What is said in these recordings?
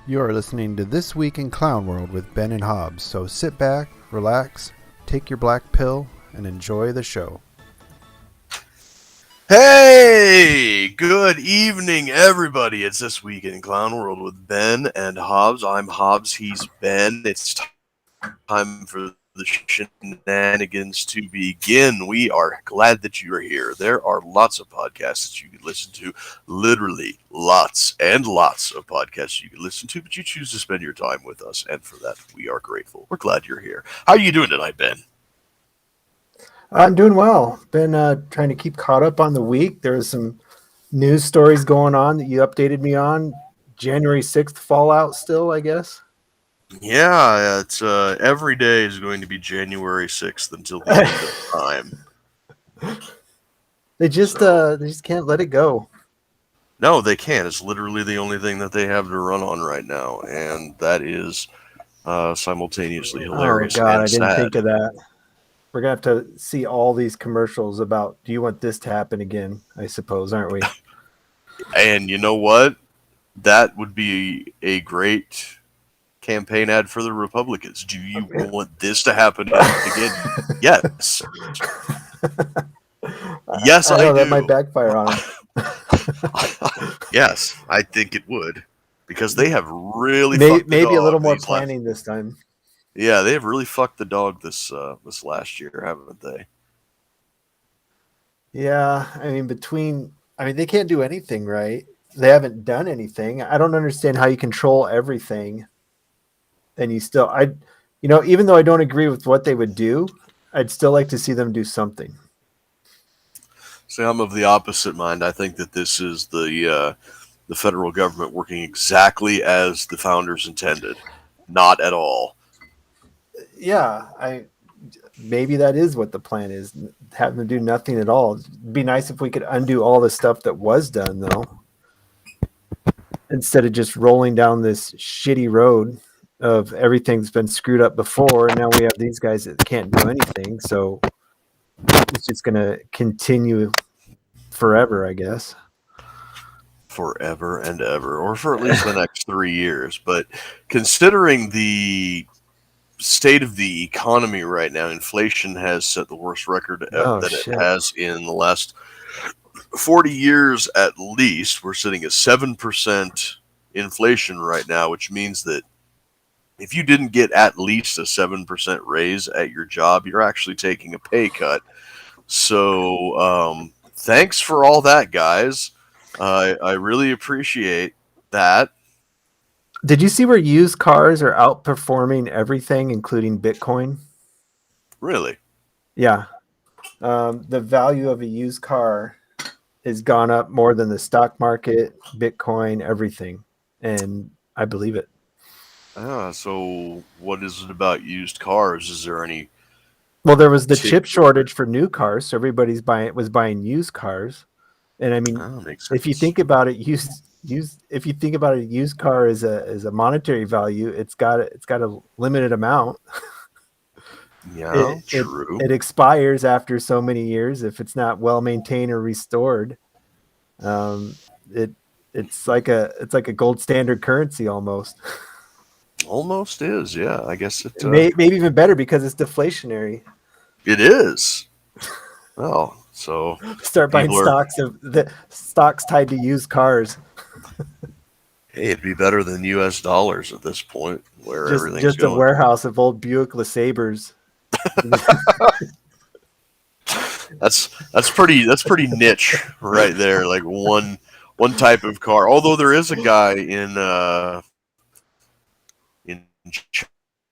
You are listening to This Week in Clown World with Ben and Hobbs, so sit back, relax, take your black pill, and enjoy the show. Hey, good evening, everybody. It's This Week in Clown World with Ben and Hobbs. I'm Hobbs, he's Ben. It's time for the shenanigans to begin. We are glad that you are here. There are lots of podcasts that you can listen to, literally lots and lots of podcasts you can listen to, but you choose to spend your time with us, and for that, we are grateful. We're glad you're here. How are you doing tonight, Ben? I'm doing well. Been trying to keep caught up on the week. There's some news stories going on that you updated me on. January 6th fallout still, I guess. Yeah, it's every day is going to be January 6th until the end of time. They just can't let it go. No, they can't. It's literally the only thing that they have to run on right now, and that is simultaneously hilarious. Oh God, and I didn't sad. think of that. We're gonna have to see all these commercials about, do you want this to happen again? I suppose, aren't we? And you know what? That would be a great campaign ad for the Republicans. Do you want this to happen again? Yes. Yes, I know do. that might backfire on them. Yes, I think it would, because they have really maybe a little more planning this time. Yeah, they have really fucked the dog this last year, haven't they? Yeah, I mean, they can't do anything right. They haven't done anything. I don't understand how you control everything. And even though I don't agree with what they would do, I'd still like to see them do something. See, I'm of the opposite mind. I think that this is the federal government working exactly as the founders intended, not at all. Yeah, maybe that is what the plan is. Have them do nothing at all. It'd be nice if we could undo all the stuff that was done, though, instead of just rolling down this shitty road of everything's been screwed up before, and now we have these guys that can't do anything. So it's just going to continue forever, I guess. Forever and ever, or for at least the next 3 years. But considering the state of the economy right now, inflation has set the worst record it has in the last 40 years at least. We're sitting at 7% inflation right now, which means that if you didn't get at least a 7% raise at your job, you're actually taking a pay cut. So thanks for all that, guys. I really appreciate that. Did you see where used cars are outperforming everything, including Bitcoin? Really? Yeah. The value of a used car has gone up more than the stock market, Bitcoin, everything. And I believe it. So what is it about used cars? Is there any... Well, there was the chip shortage for new cars, so everybody's buying used cars. And I mean, if you think about it, if you think about a used car as a monetary value, it's got a limited amount. Yeah, true. It expires after so many years if it's not well maintained or restored. It's like a gold standard currency almost. Almost is, yeah. I guess it maybe even better because it's deflationary. It is. Well, so start buying stocks tied to used cars. Hey, it'd be better than U.S. dollars at this point, where everything's just going. A warehouse of old Buick LeSabres. That's pretty niche right there. Like one type of car. Although there is a guy in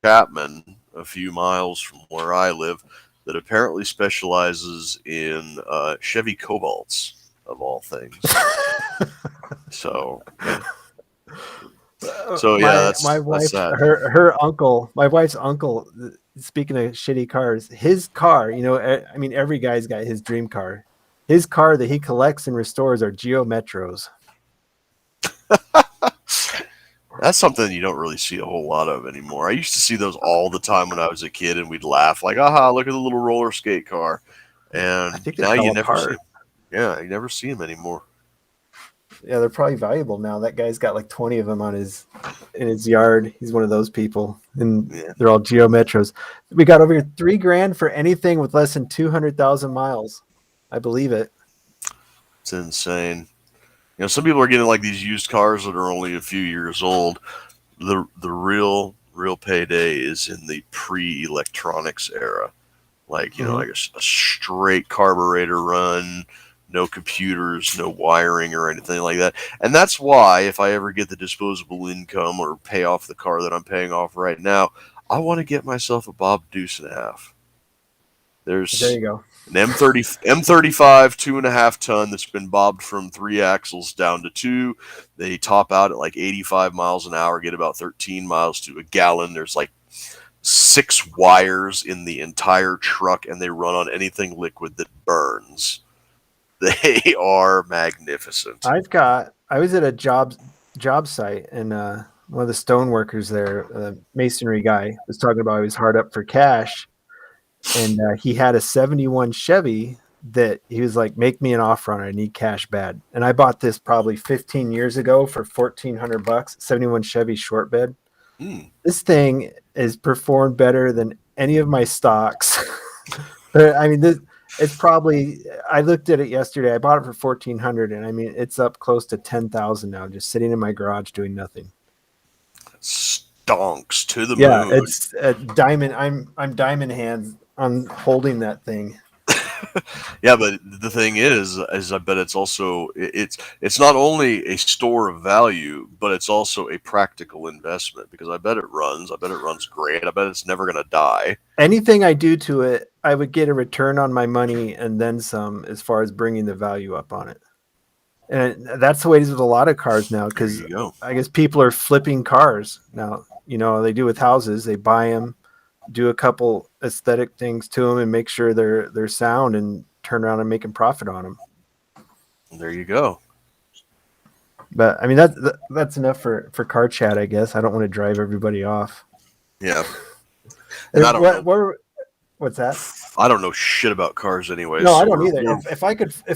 Chapman, a few miles from where I live, that apparently specializes in Chevy Cobalts, of all things. So yeah, my wife, that's her uncle, my wife's uncle. Speaking of shitty cars, his car, I mean, every guy's got his dream car. His car that he collects and restores are Geo Metros. That's something you don't really see a whole lot of anymore. I used to see those all the time when I was a kid, and we'd laugh like, "Aha! Look at the little roller skate car." And I think now you never see them. Yeah, you never see them anymore. Yeah, they're probably valuable now. That guy's got like 20 of them in his yard. He's one of those people, and Yeah, they're all Geo Metros. We got over here $3,000 for anything with less than 200,000 miles. I believe it. it's insane. Some people are getting like these used cars that are only a few years old. The real payday is in the pre-electronics era. Like, like a straight carburetor run, no computers, no wiring or anything like that. And that's why if I ever get the disposable income or pay off the car that I'm paying off right now, I want to get myself a Bob Deuce and a half. There There's you go. an M35 2.5 ton that's been bobbed from 3 axles down to 2. They top out at like 85 miles an hour, get about 13 miles to a gallon. There's like 6 wires in the entire truck, and they run on anything liquid that burns. They are magnificent. I was at a job site, and one of the stone workers there, masonry guy, was talking about he was hard up for cash, and he had a 71 Chevy that he was like, make me an offer on it. I need cash bad. And I bought this probably 15 years ago for $1,400, 71 Chevy short bed. This thing is performed better than any of my stocks. I mean, it's probably, I looked at it yesterday. I bought it for 1,400, and I mean, it's up close to 10,000 now, just sitting in my garage doing nothing. Stonks to the Yeah, moon. it's a diamond. I'm diamond hands on holding that thing. Yeah, but the thing is I bet it's also it's not only a store of value, but it's also a practical investment because I bet it runs. I bet it runs great. I bet it's never going to die. Anything I do to it, I would get a return on my money and then some, as far as bringing the value up on it. And that's the way it is with a lot of cars now, because I guess people are flipping cars now. They do with houses. They buy them, do a couple aesthetic things to them, and make sure they're sound, and turn around and making profit on them. There you go. But I mean, that's enough for car chat, I guess. I don't want to drive everybody off. Yeah. And I don't know. What's that? I don't know shit about cars anyway. No, I don't either. If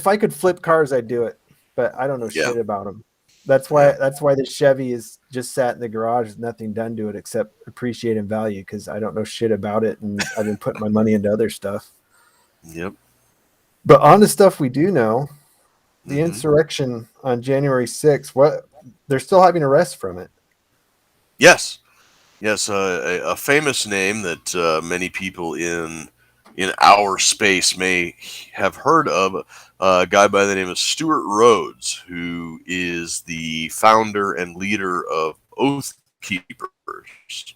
I could flip cars, I'd do it. But I don't know shit about them. That's why the Chevy is just sat in the garage with nothing done to it except appreciating value, because I don't know shit about it, and I've been putting my money into other stuff. Yep. But on the stuff we do know, the insurrection on January 6th, they're still having arrests from it. Yes. A famous name that many people in our space may have heard of, a guy by the name of Stuart Rhodes, who is the founder and leader of Oath Keepers,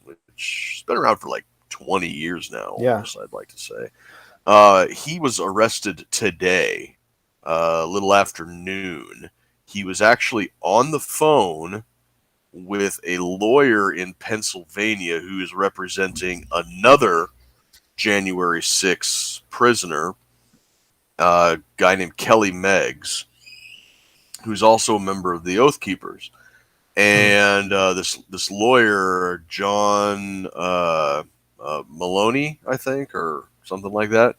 which has been around for like 20 years now. Yeah. I'd like to say. He was arrested today, a little after noon. He was actually on the phone with a lawyer in Pennsylvania who is representing another January 6th prisoner, a guy named Kelly Meggs, who's also a member of the Oath Keepers. And this lawyer, John Maloney, I think, or something like that.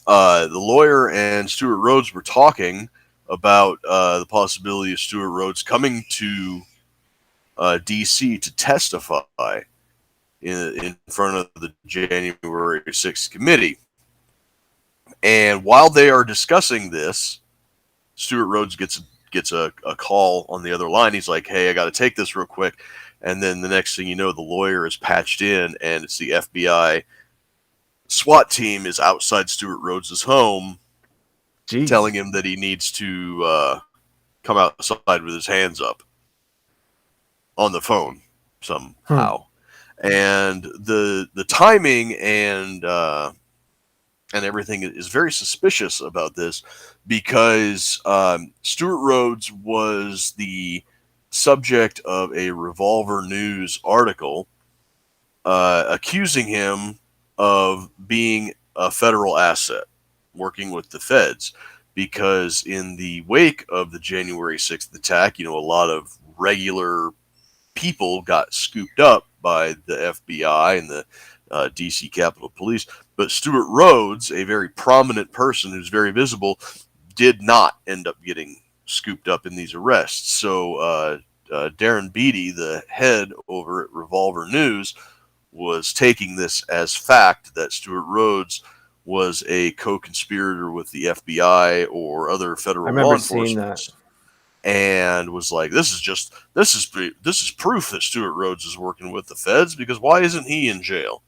The lawyer and Stuart Rhodes were talking about the possibility of Stuart Rhodes coming to D.C. to testify in front of the January 6th committee. And while they are discussing this, Stuart Rhodes gets a call on the other line. He's like, hey, I got to take this real quick. And then the next thing you know, the lawyer is patched in, and it's the FBI SWAT team is outside Stuart Rhodes' home. Jeez. Telling him that he needs to come outside with his hands up on the phone somehow. And the timing and everything is very suspicious about this, because Stuart Rhodes was the subject of a Revolver News article accusing him of being a federal asset working with the feds, because in the wake of the January 6th attack, a lot of regular people got scooped up by the FBI and the DC Capitol Police. But Stuart Rhodes, a very prominent person who's very visible, did not end up getting scooped up in these arrests. So Darren Beatty, the head over at Revolver News, was taking this as fact that Stuart Rhodes was a co-conspirator with the FBI or other I federal law remember seeing enforcement, that. and was like, "This is proof that Stuart Rhodes is working with the feds, because why isn't he in jail?"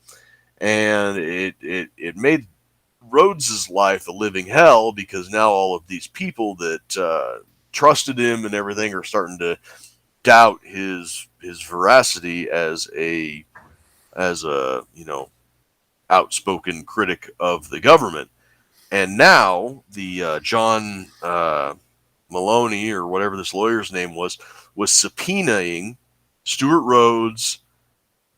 And it made Rhodes's life a living hell, because now all of these people that trusted him and everything are starting to doubt his veracity as a outspoken critic of the government. And now the John Maloney, or whatever this lawyer's name was subpoenaing Stuart Rhodes,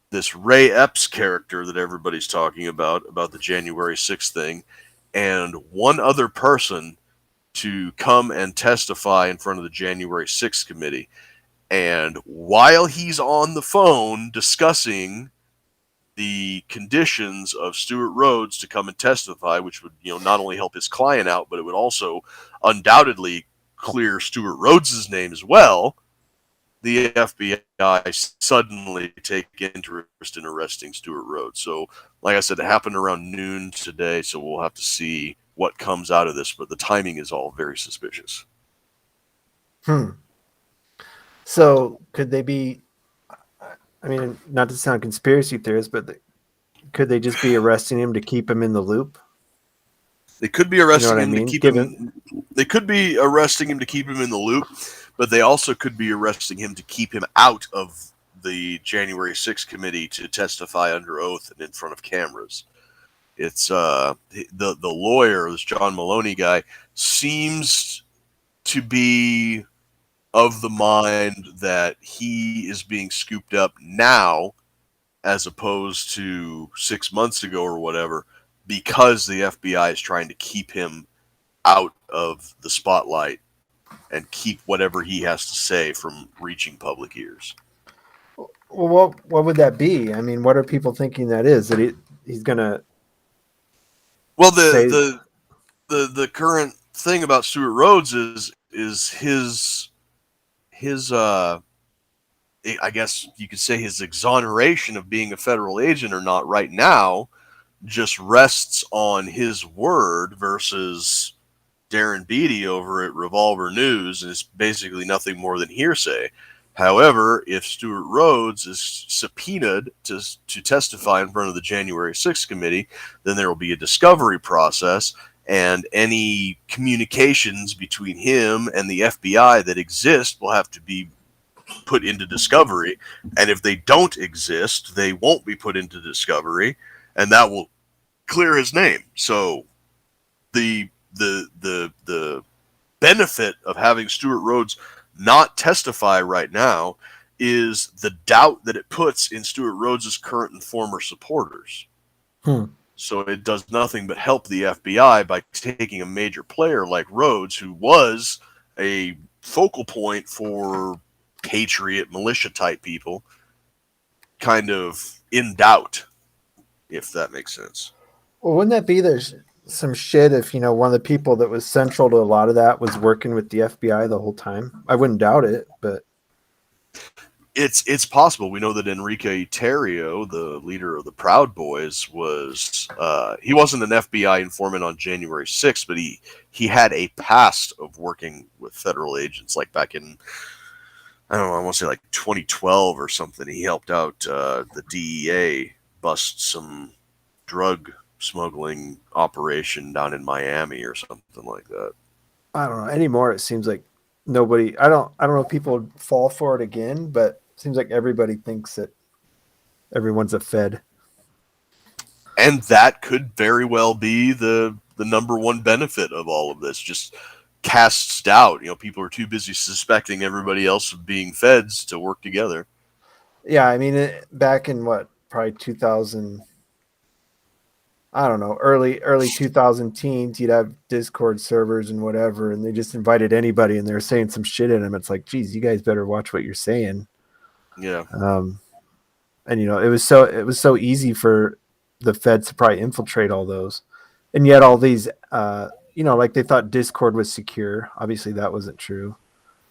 this Ray Epps character that everybody's talking about the January 6th thing, and one other person to come and testify in front of the January 6th committee. And while he's on the phone discussing the conditions of Stuart Rhodes to come and testify, which would, not only help his client out, but it would also undoubtedly clear Stuart Rhodes's name as well, the FBI suddenly take interest in arresting Stuart Rhodes. So, like I said, it happened around noon today, so we'll have to see what comes out of this, but the timing is all very suspicious. So could they be, I mean, not to sound conspiracy theorist, but could they just be arresting him to keep him in the loop? They could be arresting him to keep Give him. They could be arresting him to keep him in the loop, but they also could be arresting him to keep him out of the January 6th committee to testify under oath and in front of cameras. It's the lawyer, this John Maloney guy, seems to be of the mind that he is being scooped up now, as opposed to 6 months ago or whatever, because the FBI is trying to keep him out of the spotlight and keep whatever he has to say from reaching public ears. Well, what would that be? I mean, what are people thinking that is? That he's gonna? Well, the current thing about Stuart Rhodes is his I guess you could say his exoneration of being a federal agent or not right now just rests on his word versus Darren Beatty over at Revolver News, and it's basically nothing more than hearsay. However, if Stuart Rhodes is subpoenaed to testify in front of the January 6th committee, then there will be a discovery process, and any communications between him and the FBI that exist will have to be put into discovery. And if they don't exist, they won't be put into discovery, and that will clear his name. So the benefit of having Stuart Rhodes not testify right now is the doubt that it puts in Stuart Rhodes's current and former supporters. So it does nothing but help the FBI by taking a major player like Rhodes, who was a focal point for patriot militia type people, kind of in doubt, if that makes sense. Well, wouldn't that be there's some shit if, one of the people that was central to a lot of that was working with the FBI the whole time? I wouldn't doubt it, but it's possible. We know that Enrique Tarrio, the leader of the Proud Boys, was he wasn't an FBI informant on January 6th, but he had a past of working with federal agents, like back in, I don't know, I want to say like 2012 or something. He helped out the DEA bust some drug smuggling operation down in Miami or something like that. I don't know. Anymore, it seems like nobody. I don't know if people would fall for it again, but it seems like everybody thinks that everyone's a Fed. And that could very well be the number one benefit of all of this. Just casts doubt. People are too busy suspecting everybody else of being feds to work together. Yeah, I mean, back in probably 2000. I don't know, early 2000 teens, you'd have Discord servers and whatever, and they just invited anybody, and they're saying some shit in them. It's like, geez, you guys better watch what you're saying. Yeah. And it was so easy for the feds to probably infiltrate all those, and yet all these like they thought Discord was secure. Obviously, that wasn't true.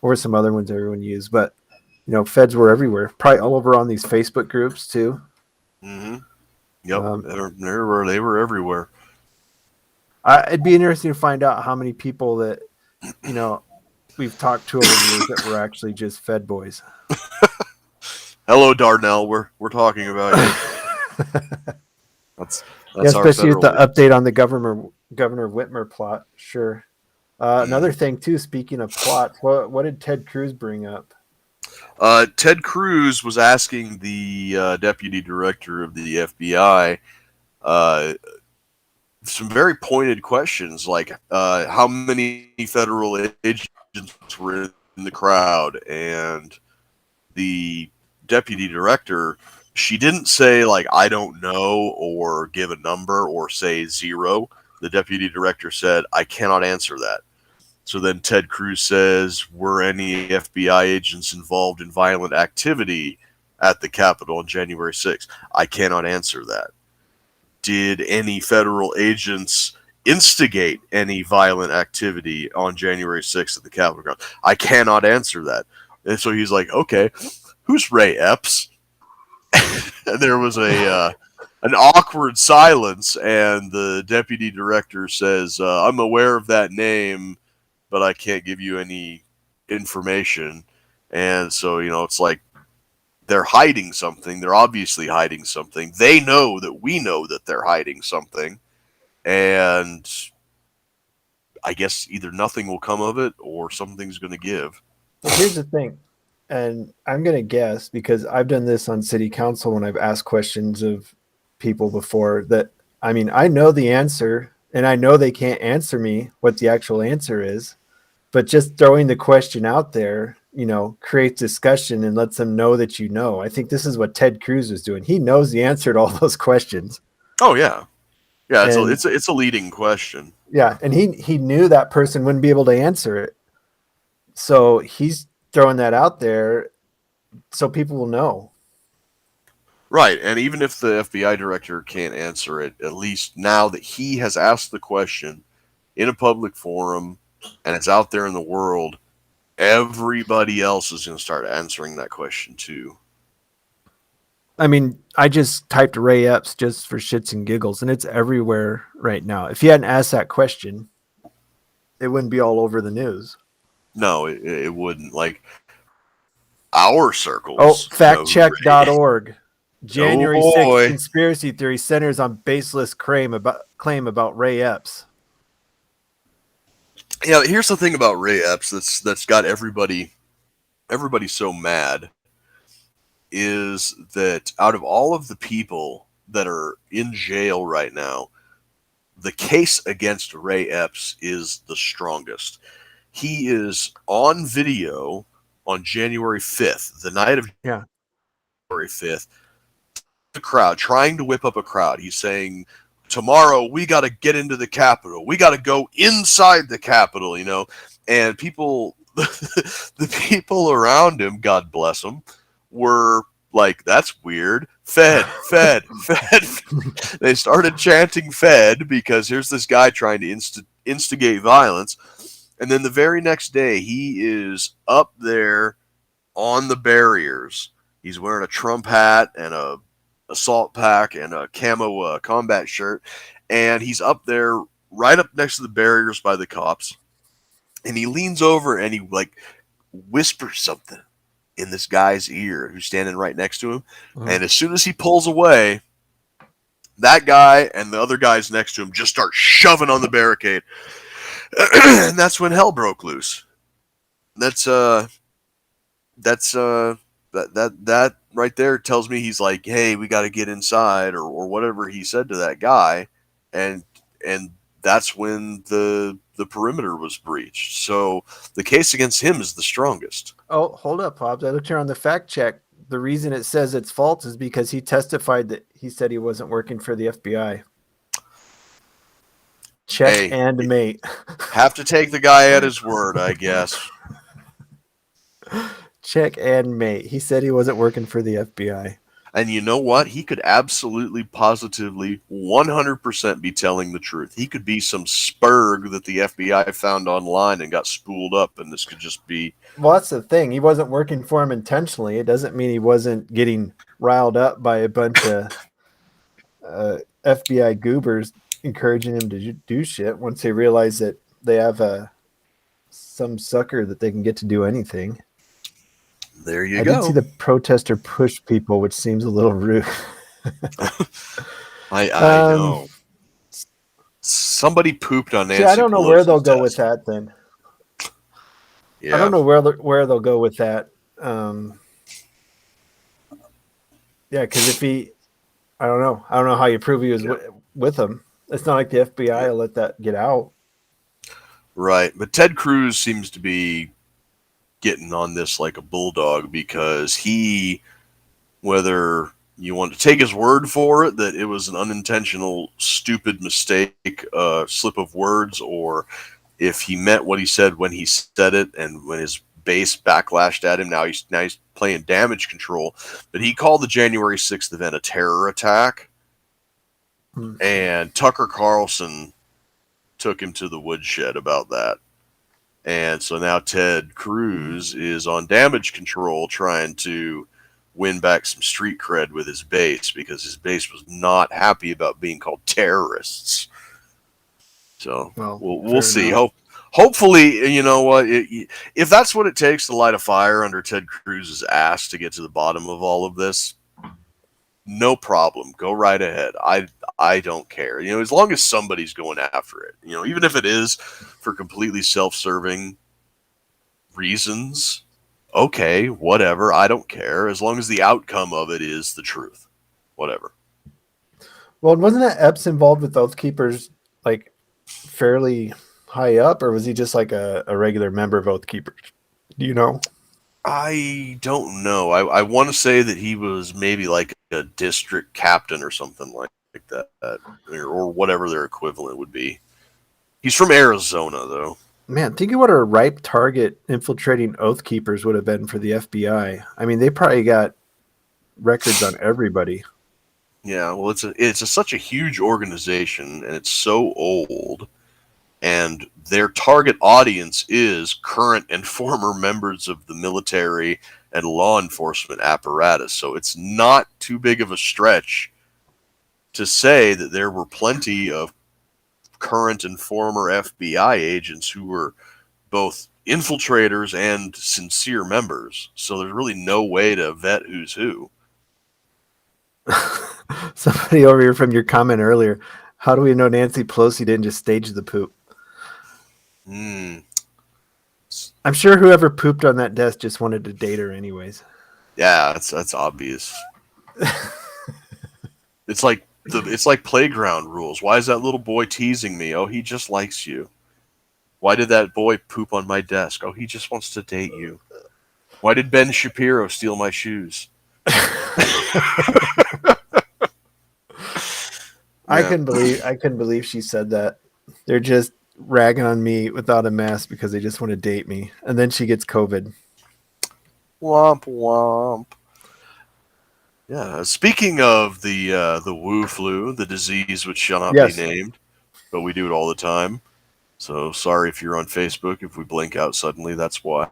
Or some other ones everyone used, but feds were everywhere, probably all over on these Facebook groups too. Mm-hmm. Yep, they were everywhere. It'd be interesting to find out how many people that we've talked to over the years that were actually just Fed boys. Hello, Darnell. We're talking about you. That's especially with the update on the Governor Whitmer plot. Sure. Another thing too. Speaking of plots, what did Ted Cruz bring up? Ted Cruz was asking the deputy director of the FBI some very pointed questions, like how many federal agents were in the crowd, and the deputy director, she didn't say like I don't know or give a number or say 0. The deputy director said I cannot answer that. So then Ted Cruz says, were any FBI agents involved in violent activity at the Capitol on January 6th? I cannot answer that. Did any federal agents instigate any violent activity on January 6th at the Capitol grounds? I cannot answer that. And so he's like, okay, who's Ray Epps? And there was an awkward silence, and the deputy director says, I'm aware of that name, but I can't give you any information. And so, it's like they're hiding something. They're obviously hiding something. They know that we know that they're hiding something. And I guess either nothing will come of it or something's going to give. Well, here's the thing. And I'm going to guess, because I've done this on city council when I've asked questions of people before, that, I know the answer, and I know they can't answer me what the actual answer is, but just throwing the question out there, creates discussion and lets them know that I think this is what Ted Cruz is doing. He knows the answer to all those questions. Oh, yeah. Yeah, it's a leading question. Yeah, and he knew that person wouldn't be able to answer it. So he's throwing that out there so people will know. Right, and even if the FBI director can't answer it, at least now that he has asked the question in a public forum and it's out there in the world, everybody else is going to start answering that question too. I just typed Ray Epps just for shits and giggles, and it's everywhere right now. If you hadn't asked that question, it wouldn't be all over the news. No, it wouldn't. Like, our circles. Oh, factcheck.org. January 6th conspiracy theory centers on baseless claim about Ray Epps. Yeah, here's the thing about Ray Epps that's got everybody so mad, is that out of all of the people that are in jail right now, the case against Ray Epps is the strongest. He is on video on January 5th, the night of January 5th, the crowd, trying to whip up a crowd. He's saying, tomorrow we got to get into the Capitol. We got to go inside the Capitol, and people, the people around him, God bless them, were like, that's weird. Fed. They started chanting Fed because here's this guy trying to instigate violence. And then the very next day, he is up there on the barriers. He's wearing a Trump hat and a assault pack and a camo combat shirt. And he's up there right up next to the barriers by the cops. And he leans over and he whispers something in this guy's ear who's standing right next to him. Uh-huh. And as soon as he pulls away, that guy and the other guys next to him just start shoving on the barricade. And that's when hell broke loose. That right there tells me he's like, hey, we got to get inside, or whatever he said to that guy. And that's when the perimeter was breached. So the case against him is the strongest. Oh, hold up, Hobbs. I looked here on the fact check. The reason it says it's false is because he testified that he said he wasn't working for the FBI. Check and mate. Have to take the guy at his word, I guess. Check and mate. He said he wasn't working for the FBI. And you know what? He could absolutely, positively, 100% be telling the truth. He could be some spurg that the FBI found online and got spooled up, and this could just be. Well, that's the thing. He wasn't working for him intentionally. It doesn't mean he wasn't getting riled up by a bunch of FBI goobers encouraging him to do shit once they realize that they have some sucker that they can get to do anything. There you I go. did see the protester push people, which seems a little rude. I know. Somebody pooped on Nancy. See, I don't know where they'll go desk. with that then. Yeah. I don't know where they'll go with that. Yeah, because if he, I don't know how you prove he was with them. It's not like the FBI will let that get out. Right, but Ted Cruz seems to be getting on this like a bulldog because he, whether you want to take his word for it that it was an unintentional, stupid mistake, slip of words, or if he meant what he said when he said it, and when his base backlashed at him, now he's playing damage control. But he called the January 6th event a terror attack, and Tucker Carlson took him to the woodshed about that. And so now Ted Cruz is on damage control trying to win back some street cred with his base because his base was not happy about being called terrorists. So we'll see. Hopefully, you know what? If that's what it takes to light a fire under Ted Cruz's ass to get to the bottom of all of this, no problem. Go right ahead. I don't care. You know, as long as somebody's going after it. You know, even if it is for completely self-serving reasons, okay, whatever. I don't care. As long as the outcome of it is the truth. Whatever. Well, wasn't that Epps involved with Oath Keepers like fairly high up, or was he just like a regular member of Oath Keepers? Do you know? I don't know. I want to say that he was maybe like a district captain or something like that, or whatever their equivalent would be. He's from Arizona, though. Man, think of what a ripe target infiltrating Oath Keepers would have been for the FBI. I mean, they probably got records on everybody. Yeah, well, it's such a huge organization, and it's so old, and their target audience is current and former members of the military and law enforcement apparatus. So it's not too big of a stretch to say that there were plenty of current and former FBI agents who were both infiltrators and sincere members. So there's really no way to vet who's who. Somebody over here from your comment earlier, how do we know Nancy Pelosi didn't just stage the poop? I'm sure whoever pooped on that desk just wanted to date her anyways. Yeah, that's obvious. It's like playground rules. Why is that little boy teasing me? Oh, he just likes you. Why did that boy poop on my desk? Oh, he just wants to date you. Why did Ben Shapiro steal my shoes? I couldn't believe she said that. They're just ragging on me without a mask because they just want to date me, and then she gets COVID. Womp womp. Yeah. Speaking of the Wu flu, the disease which shall not be named, but we do it all the time. So sorry if you're on Facebook. If we blink out suddenly, that's why.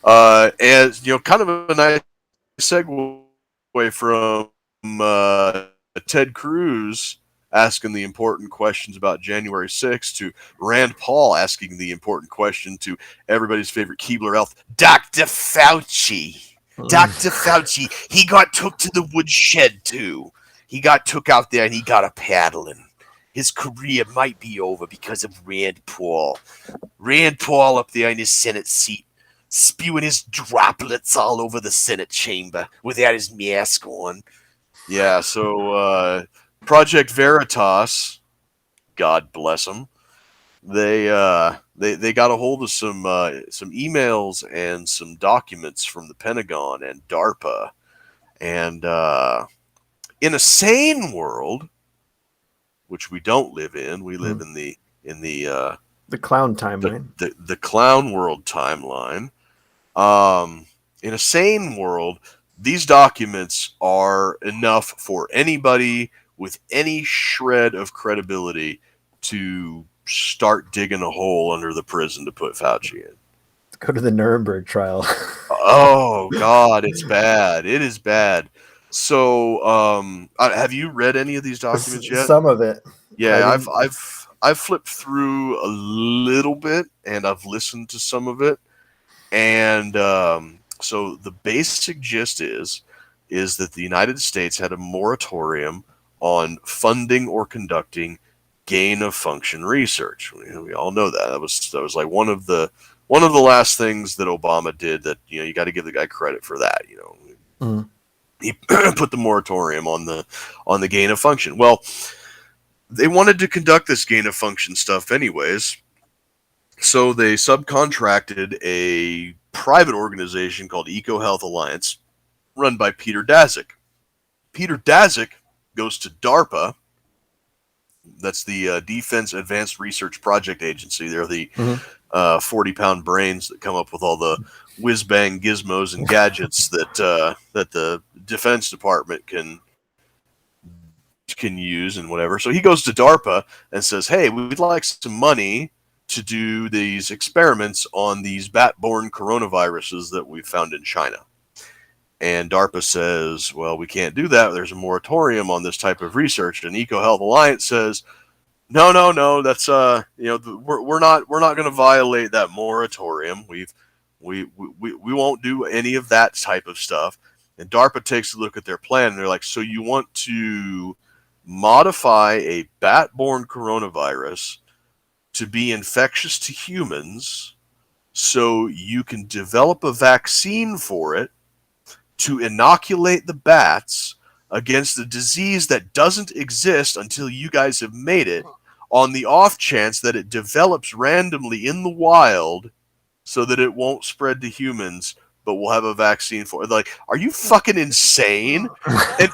And you know, kind of a nice segue from Ted Cruz asking the important questions about January 6th to Rand Paul asking the important question to everybody's favorite Keebler elf, Dr. Fauci. Dr. Fauci, he got took to the woodshed too. He got took out there and he got a paddling. His career might be over because of Rand Paul. Rand Paul up there in his Senate seat, spewing his droplets all over the Senate chamber without his mask on. Yeah, so Project Veritas, God bless them, they got a hold of some emails and some documents from the Pentagon and DARPA, and in a sane world, which we don't live in, we live in the clown timeline, the clown world timeline. In a sane world, these documents are enough for anybody with any shred of credibility to start digging a hole under the prison to put Fauci in. Go to the Nuremberg trial. Oh God, it's bad. It is bad. So, have you read any of these documents yet? Some of it. Yeah, I've flipped through a little bit, and I've listened to some of it, and so the basic gist is that the United States had a moratorium on funding or conducting gain-of-function research. We all know that. That was like one of the last things that Obama did. That you got to give the guy credit for that. Mm. He put the moratorium on the gain-of-function. Well, they wanted to conduct this gain-of-function stuff anyways, so they subcontracted a private organization called EcoHealth Alliance, run by Peter Daszak. Peter Daszak goes to DARPA. That's the Defense Advanced Research Project Agency. They're the 40-pound brains that come up with all the whiz-bang gizmos and gadgets that the Defense Department can use and whatever. So he goes to DARPA and says, hey, we'd like some money to do these experiments on these bat-borne coronaviruses that we found in China. And DARPA says, well, we can't do that. There's a moratorium on this type of research. And EcoHealth Alliance says, no, that's we're not going to violate that moratorium. We won't do any of that type of stuff. And DARPA takes a look at their plan, and they're like, so you want to modify a bat-borne coronavirus to be infectious to humans so you can develop a vaccine for it to inoculate the bats against a disease that doesn't exist until you guys have made it, on the off chance that it develops randomly in the wild so that it won't spread to humans, but we'll have a vaccine for it. Like, are you fucking insane? And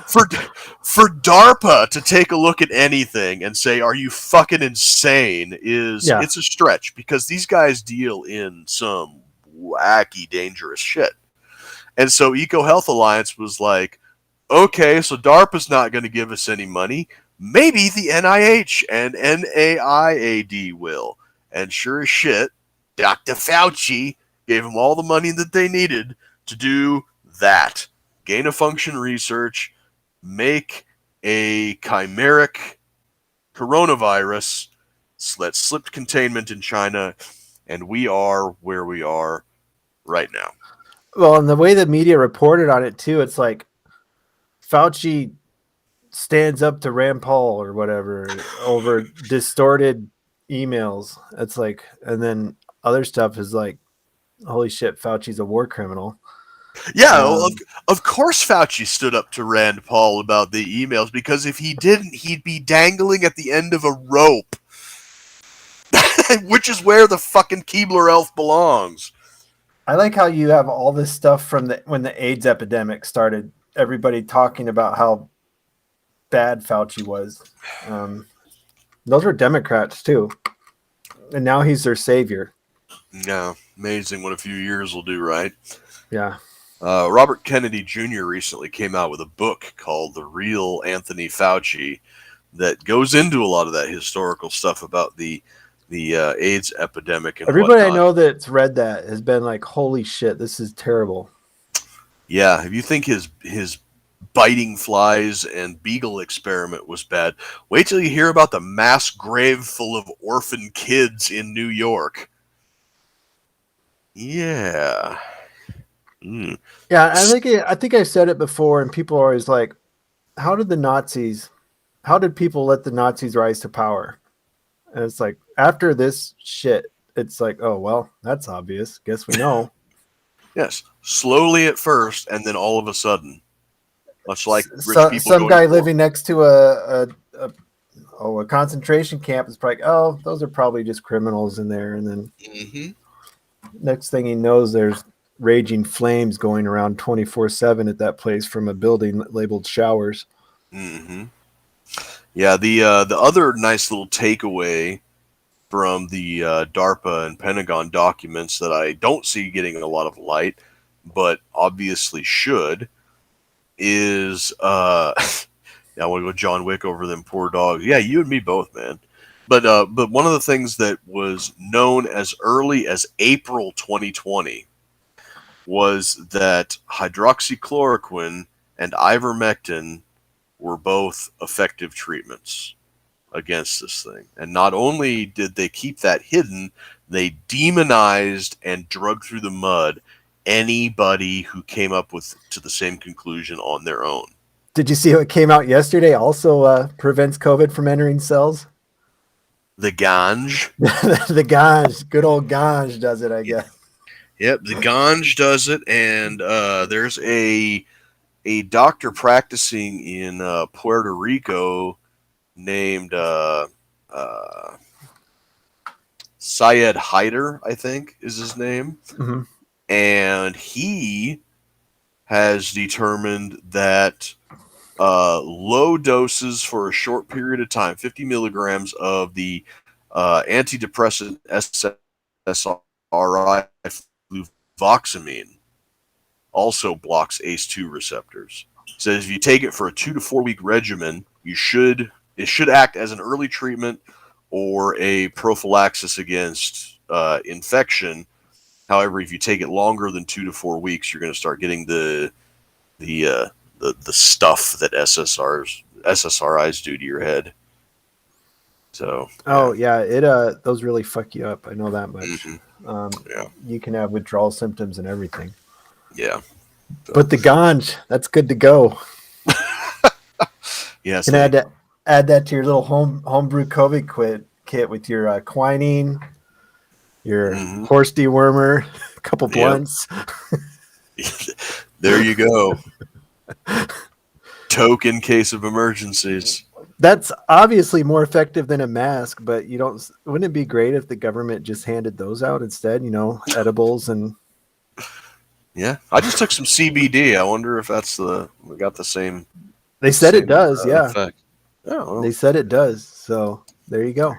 for DARPA to take a look at anything and say, are you fucking insane, it's a stretch, because these guys deal in some wacky, dangerous shit. And so EcoHealth Alliance was like, okay, so DARPA's not going to give us any money. Maybe the NIH and NIAID will. And sure as shit, Dr. Fauci gave them all the money that they needed to do that. Gain-of-function research, make a chimeric coronavirus that slipped containment in China, and we are where we are right now. Well, and the way the media reported on it too, it's like Fauci stands up to Rand Paul or whatever over distorted emails. It's like, and then other stuff is like, holy shit, Fauci's a war criminal. Yeah, of course Fauci stood up to Rand Paul about the emails, because if he didn't, he'd be dangling at the end of a rope, which is where the fucking Keebler elf belongs. I like how you have all this stuff from when the AIDS epidemic started, everybody talking about how bad Fauci was. Those were Democrats too. And now he's their savior. Yeah, amazing what a few years will do, right? Yeah. Robert Kennedy Jr. recently came out with a book called The Real Anthony Fauci that goes into a lot of that historical stuff about the AIDS epidemic and everybody whatnot. I know that's read that has been like, holy shit, this is terrible. Yeah, if you think his biting flies and beagle experiment was bad, wait till you hear about the mass grave full of orphan kids in New York. Yeah. Mm. Yeah, I think I said it before, and people are always like, how did people let the Nazis rise to power? And it's like, after this shit, it's like, oh, well, that's obvious. Guess we know. Yes. Slowly at first, and then all of a sudden. Much like rich people. Some guy living next to a concentration camp is probably, oh, those are probably just criminals in there. And then next thing he knows, there's raging flames going around 24/7 at that place from a building labeled showers. Mm-hmm. Yeah, the other nice little takeaway from the DARPA and Pentagon documents that I don't see getting a lot of light, but obviously should, is yeah, I want to go John Wick over them poor dogs. Yeah, you and me both, man. But one of the things that was known as early as April 2020 was that hydroxychloroquine and ivermectin were both effective treatments against this thing. And not only did they keep that hidden, they demonized and dragged through the mud anybody who came up to the same conclusion on their own. Did you see what came out yesterday? Also prevents COVID from entering cells. The ganj. The ganj, good old ganj does it, I guess. Yep, the ganj does it, and there's a doctor practicing in Puerto Rico named Syed Haider, I think is his name. Mm-hmm. And he has determined that low doses for a short period of time, 50 milligrams of the antidepressant SSRI fluvoxamine, also blocks ACE2 receptors. Says if you take it for a 2 to 4 week regimen, it should act as an early treatment or a prophylaxis against infection. However, if you take it longer than 2 to 4 weeks, you're going to start getting the stuff that SSRIs do to your head. So. Yeah, it those really fuck you up. I know that much. Mm-hmm. You can have withdrawal symptoms and everything. Yeah. So. But the ganj, that's good to go. Yes. You can add that to your little homebrew COVID kit with your quinine, your horse dewormer, a couple blunts. There you go. Toke in case of emergencies. That's obviously more effective than a mask, but wouldn't it be great if the government just handed those out instead, edibles and. Yeah. I just took some CBD. I wonder if we got the same. They said it does. Yeah. Effect. Oh, well. They said it does. So there you go.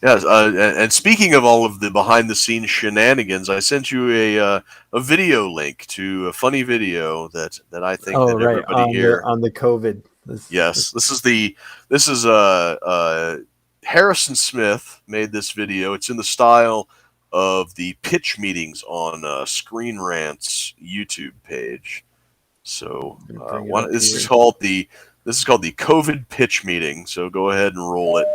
Yes, and speaking of all of the behind-the-scenes shenanigans, I sent you a video link to a funny video that I think that everybody here on the COVID. This is Harrison Smith made this video. It's in the style of the pitch meetings on Screen Rant's YouTube page. So this is called the COVID pitch meeting. So go ahead and roll it.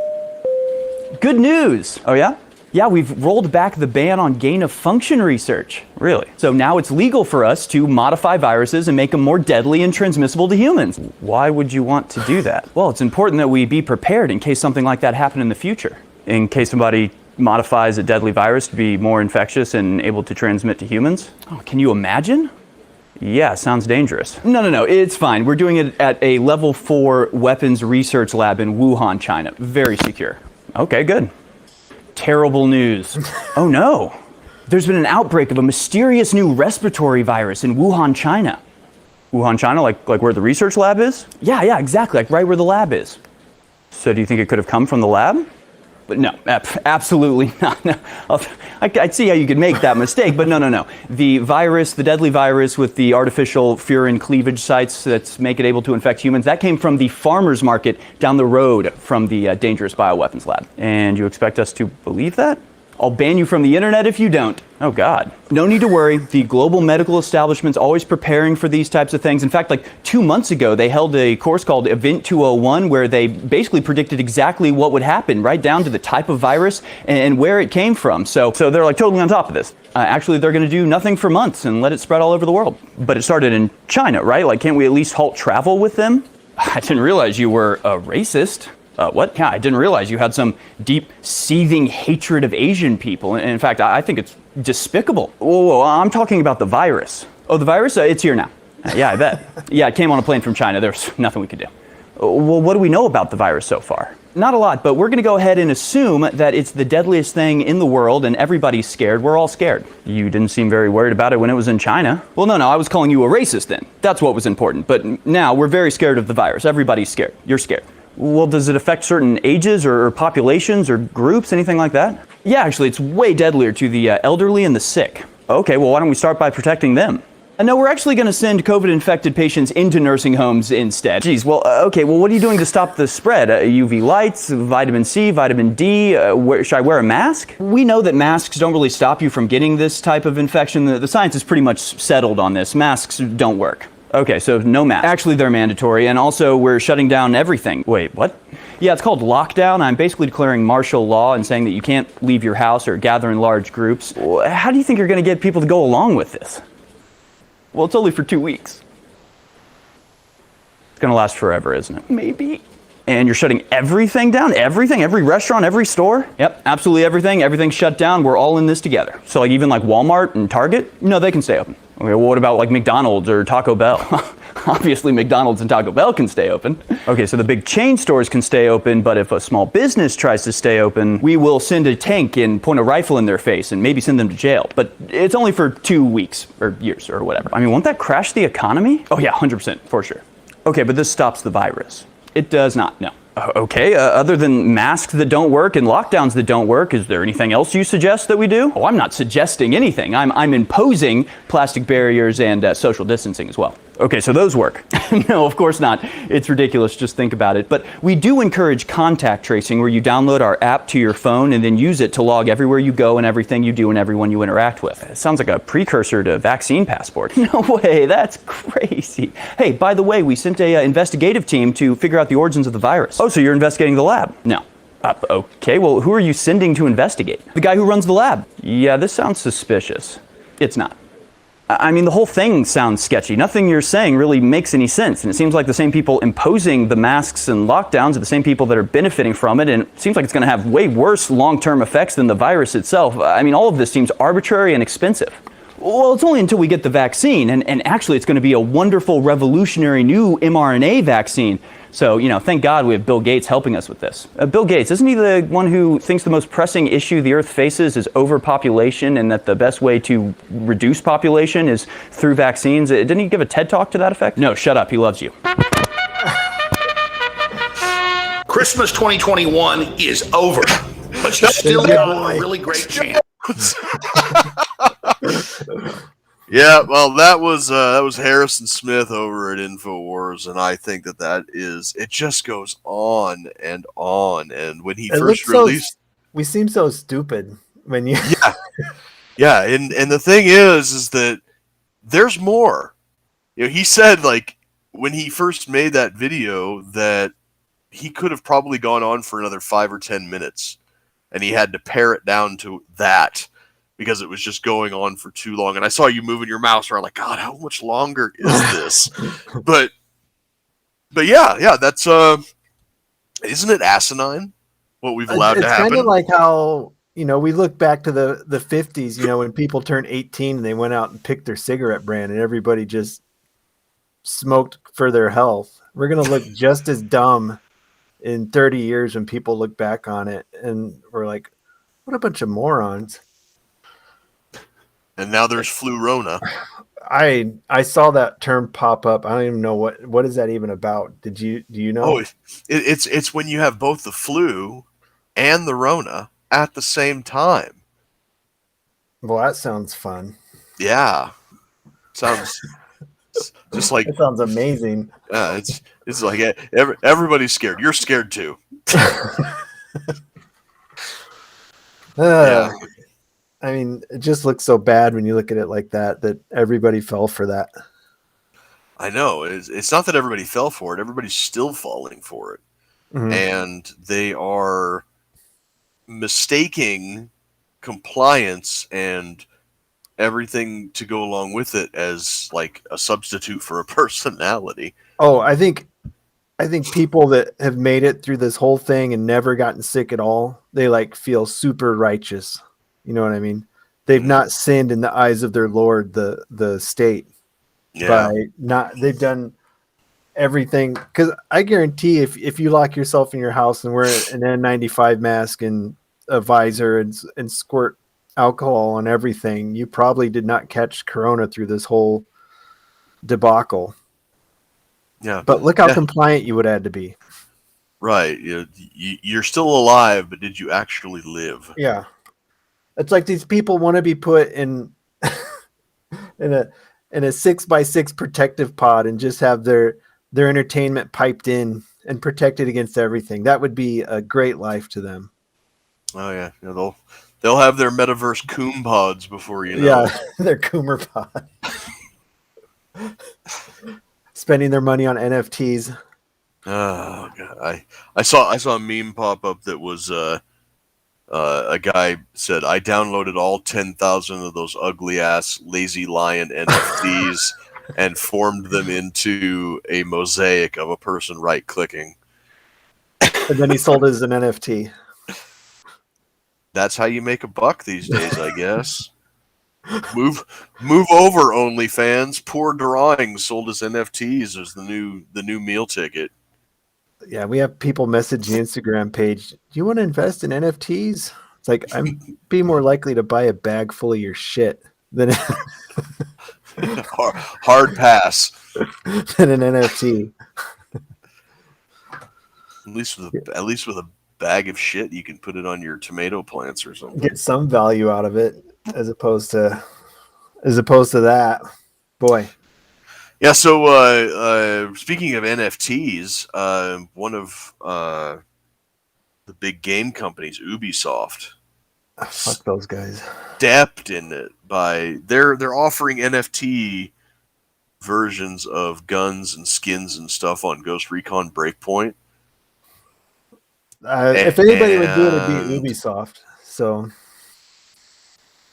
Good news. Oh, yeah? Yeah, we've rolled back the ban on gain-of-function research. Really? So now it's legal for us to modify viruses and make them more deadly and transmissible to humans. Why would you want to do that? Well, it's important that we be prepared in case something like that happened in the future. In case somebody modifies a deadly virus to be more infectious and able to transmit to humans. Oh, can you imagine? Yeah, sounds dangerous. No, it's fine. We're doing it at a level 4 weapons research lab in Wuhan, China. Very secure. Okay, good. Terrible news. Oh no. There's been an outbreak of a mysterious new respiratory virus in Wuhan, China. Wuhan, China, like where the research lab is? Yeah, exactly, like right where the lab is. So do you think it could have come from the lab? But no, absolutely not. No. I'd see how you could make that mistake, but no. The virus, the deadly virus with the artificial furin cleavage sites that make it able to infect humans, that came from the farmer's market down the road from the dangerous bioweapons lab. And you expect us to believe that? I'll ban you from the internet if you don't. Oh, God. No need to worry. The global medical establishment's always preparing for these types of things. In fact, like 2 months ago, they held a course called Event 201 where they basically predicted exactly what would happen, right down to the type of virus and where it came from. So they're like totally on top of this. Actually, they're going to do nothing for months and let it spread all over the world. But it started in China, right? Like, can't we at least halt travel with them? I didn't realize you were a racist. What? Yeah, I didn't realize you had some deep, seething hatred of Asian people. And in fact, I think it's despicable. Whoa, I'm talking about the virus. Oh, the virus? It's here now. Yeah, I bet. Yeah, it came on a plane from China. There's nothing we could do. Well, what do we know about the virus so far? Not a lot, but we're going to go ahead and assume that it's the deadliest thing in the world and everybody's scared. We're all scared. You didn't seem very worried about it when it was in China. Well, no, I was calling you a racist then. That's what was important. But now we're very scared of the virus. Everybody's scared. You're scared. Well, does it affect certain ages or populations or groups, anything like that? Yeah, actually, it's way deadlier to the elderly and the sick. Okay, well, why don't we start by protecting them? No, we're actually going to send COVID-infected patients into nursing homes instead. Geez, well, okay, well, what are you doing to stop the spread? UV lights, vitamin C, vitamin D, should I wear a mask? We know that masks don't really stop you from getting this type of infection. The science is pretty much settled on this. Masks don't work. Okay, so no mask. Actually, they're mandatory, and also we're shutting down everything. Wait, what? Yeah, it's called lockdown. I'm basically declaring martial law and saying that you can't leave your house or gather in large groups. How do you think you're going to get people to go along with this? Well, it's only for 2 weeks. It's going to last forever, isn't it? Maybe. And you're shutting everything down? Everything? Every restaurant, every store? Yep, absolutely everything. Everything's shut down. We're all in this together. So like even like Walmart and Target? No, they can stay open. Okay, well, what about like McDonald's or Taco Bell? Obviously, McDonald's and Taco Bell can stay open. Okay, so the big chain stores can stay open, but if a small business tries to stay open, we will send a tank and point a rifle in their face and maybe send them to jail. But it's only for 2 weeks or years or whatever. I mean, won't that crash the economy? Oh yeah, 100% for sure. Okay, but this stops the virus. It does not, no. Okay, other than masks that don't work and lockdowns that don't work, is there anything else you suggest that we do? Oh, I'm not suggesting anything. I'm imposing plastic barriers and social distancing as well. Okay, so those work. No, of course not. It's ridiculous. Just think about it. But we do encourage contact tracing, where you download our app to your phone and then use it to log everywhere you go and everything you do and everyone you interact with. It sounds like a precursor to vaccine passport. No way, that's crazy. Hey, by the way, we sent a investigative team to figure out the origins of the virus. Oh, so you're investigating the lab? No. Okay, well, who are you sending to investigate? The guy who runs the lab. Yeah, this sounds suspicious. It's not. I mean, the whole thing sounds sketchy. Nothing you're saying really makes any sense. And it seems like the same people imposing the masks and lockdowns are the same people that are benefiting from it. And it seems like it's going to have way worse long-term effects than the virus itself. I mean, all of this seems arbitrary and expensive. Well, it's only until we get the vaccine. And actually, it's going to be a wonderful, revolutionary new mRNA vaccine. So, thank God we have Bill Gates helping us with this. Bill Gates, isn't he the one who thinks the most pressing issue the Earth faces is overpopulation, and that the best way to reduce population is through vaccines? Didn't he give a TED Talk to that effect? No, shut up. He loves you. Christmas 2021 is over, but you still got a really great chance. Yeah, well, that was Harrison Smith over at InfoWars, and I think that it just goes on and on. And when he first released, we seem so stupid when you yeah, and the thing is that there's more. He said, like, when he first made that video that he could have probably gone on for another 5 or 10 minutes, and he had to pare it down to that, because it was just going on for too long. And I saw you moving your mouse around like, God, how much longer is this? but yeah, that's isn't it asinine what we've allowed to happen? It's kind of like how, we look back to the 50s, when people turned 18 and they went out and picked their cigarette brand and everybody just smoked for their health. We're going to look just as dumb in 30 years when people look back on it and we're like, what a bunch of morons. And now there's Flu-Rona. I saw that term pop up. I don't even know what is that even about. Do you know? Oh, it's when you have both the flu and the Rona at the same time. Well, that sounds fun. Yeah, sounds just like that sounds amazing. It's like everybody's scared. You're scared too. Yeah. I mean, it just looks so bad when you look at it like that everybody fell for that. I know. It's not that everybody fell for it. Everybody's still falling for it. Mm-hmm. And they are mistaking compliance and everything to go along with it as like a substitute for a personality. Oh, I think people that have made it through this whole thing and never gotten sick at all, they like feel super righteous. You know what I mean? They've not sinned in the eyes of their Lord, the state. Yeah. They've done everything. Because I guarantee if you lock yourself in your house and wear an N95 mask and a visor and squirt alcohol on everything, you probably did not catch corona through this whole debacle. Yeah. But look how compliant you would have to be. Right. You're still alive, but did you actually live? Yeah. It's like these people want to be put in in a 6x6 protective pod and just have their entertainment piped in and protected against everything. That would be a great life to them. Oh yeah, they'll have their metaverse coom pods before you know. Yeah, their Coomer pod. Spending their money on NFTs. Oh god, I saw a meme pop up that was a guy said, I downloaded all 10,000 of those ugly ass Lazy Lion NFTs and formed them into a mosaic of a person right clicking. And then he sold it as an NFT. That's how you make a buck these days, I guess. Move over, OnlyFans. Poor drawings sold as NFTs is the new meal ticket. Yeah, we have people message the Instagram page. Do you want to invest in NFTs? It's like, I'm be more likely to buy a bag full of your shit than Hard pass. than an NFT. At least with a bag of shit, you can put it on your tomato plants or something. Get some value out of it as opposed to that. Boy. Yeah, so speaking of NFTs, one of the big game companies, Ubisoft, Fuck those guys. stepped in it by they're offering NFT versions of guns and skins and stuff on Ghost Recon Breakpoint. If anybody would do it, it'd be Ubisoft. So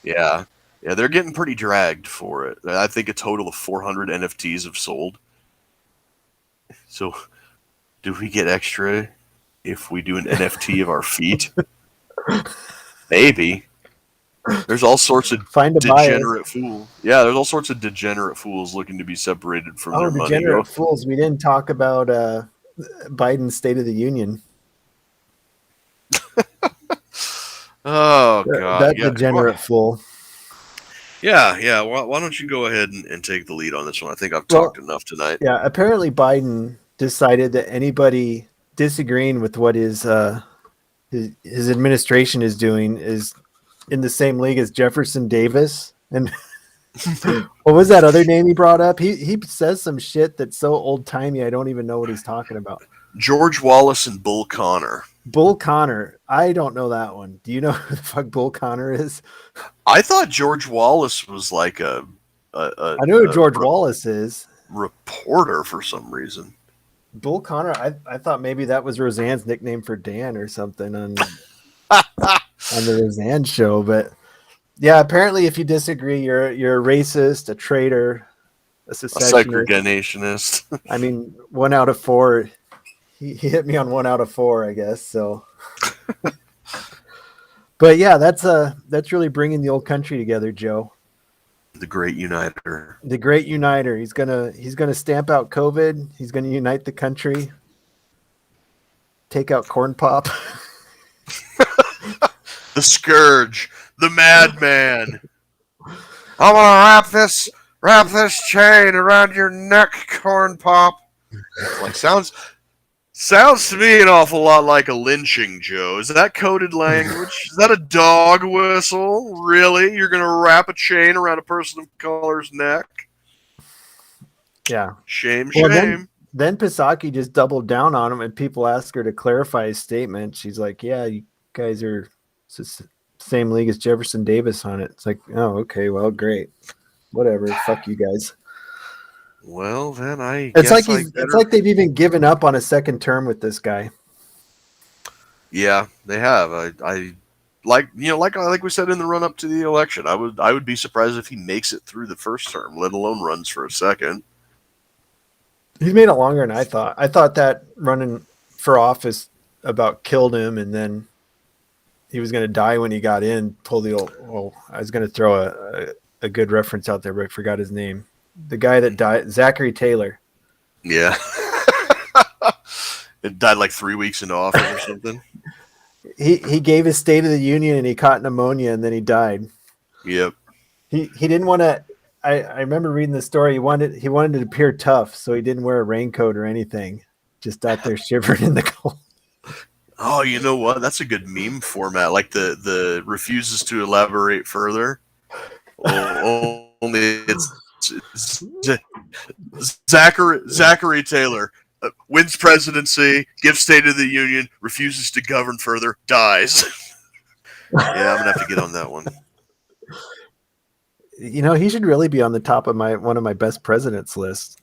Yeah, they're getting pretty dragged for it. I think a total of 400 NFTs have sold. So, do we get extra if we do an NFT of our feet? Maybe. There's all sorts of find a buyer. degenerate fools. Yeah, there's all sorts of degenerate fools looking to be separated from their money. Degenerate fools. We didn't talk about Biden's State of the Union. Oh god, that degenerate fool. Yeah. Why don't you go ahead and take the lead on this one? I think I've talked enough tonight. Yeah, apparently Biden decided that anybody disagreeing with what his administration is doing is in the same league as Jefferson Davis. And what was that other name he brought up? He says some shit that's so old timey I don't even know what he's talking about. George Wallace and Bull Connor. Bull Connor. I don't know that one. Do you know who the fuck Bull Connor is? I thought George Wallace was like I know who George Wallace is. Reporter for some reason. Bull Connor. I thought maybe that was Roseanne's nickname for Dan or something on the Roseanne show. But yeah, apparently if you disagree, you're a racist, a traitor, a segregationist. I mean, 1 out of 4. He hit me on 1 out of 4, I guess. So, but yeah, that's really bringing the old country together, Joe. The great uniter. The great uniter. He's gonna stamp out COVID. He's gonna unite the country. Take out Corn Pop. The scourge. The madman. I'm gonna wrap this chain around your neck, Corn Pop. Like Sounds to me an awful lot like a lynching, Joe. Is that coded language? Is that a dog whistle? Really? You're going to wrap a chain around a person of color's neck? Yeah. Shame. Then Psaki just doubled down on him, and people asked her to clarify his statement. She's like, yeah, you guys are same league as Jefferson Davis on it. It's like, oh, okay, well, great. Whatever. Fuck you guys. Well, then it's like they've even given up on a second term with this guy. Yeah, they have. I like we said in the run up to the election. I would be surprised if he makes it through the first term, let alone runs for a second. He's made it longer than I thought. I thought that running for office about killed him, and then he was going to die when he got in. Pull the old. Oh, I was going to throw a good reference out there, but I forgot his name. The guy that died, Zachary Taylor. Yeah. It died like 3 weeks into office or something. He gave his State of the Union and he caught pneumonia and then he died. Yep. He didn't want to. I remember reading the story. He wanted to appear tough, so he didn't wear a raincoat or anything. Just out there shivering in the cold. Oh, you know what? That's a good meme format. Like the refuses to elaborate further. Only it's Zachary Taylor wins presidency, gives State of the Union, refuses to govern further, dies. Yeah, I'm gonna have to get on that one. You know, he should really be on the top of one of my best presidents lists.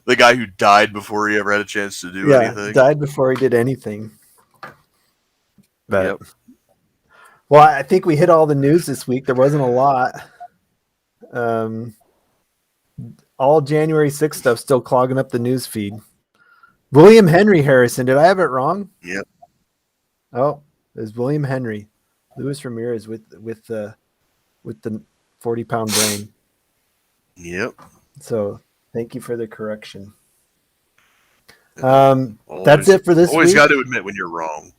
The guy who died before he ever had a chance to do anything. Died before he did anything. But Yep. well, I think we hit all the news this week. There wasn't a lot. All January 6th stuff still clogging up the news feed. William Henry Harrison. Did I have it wrong? Yep. Oh, it was William Henry. Luis Ramirez with the 40-pound brain. Yep. So thank you for the correction. That's it for this Always week. got to admit when you're wrong.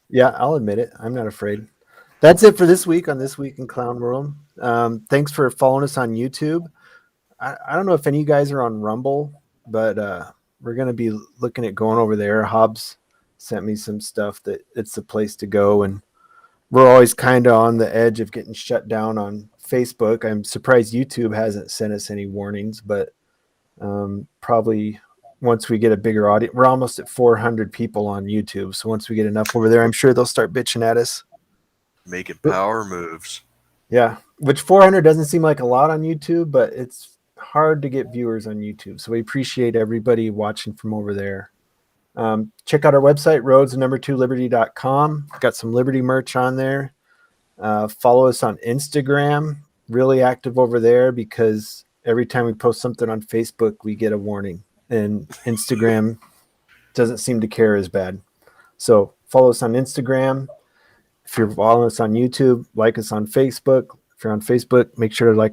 Yeah, I'll admit it. I'm not afraid. That's it for this week on This Week in Clown World. Thanks for following us on YouTube. I don't know if any of you guys are on Rumble, but we're going to be looking at going over there. Hobbs sent me some stuff that it's the place to go, and we're always kind of on the edge of getting shut down on Facebook. I'm surprised YouTube hasn't sent us any warnings, but probably once we get a bigger audience, we're almost at 400 people on YouTube. So once we get enough over there, I'm sure they'll start bitching at us. Making power moves. Yeah, which 400 doesn't seem like a lot on YouTube, but it's hard to get viewers on YouTube. So we appreciate everybody watching from over there. Check out our website, roads2liberty.com. Got some Liberty merch on there. Follow us on Instagram. Really active over there because every time we post something on Facebook, we get a warning. And Instagram doesn't seem to care as bad. So follow us on Instagram. If you're following us on YouTube, like us on Facebook. If you're on Facebook, make sure to like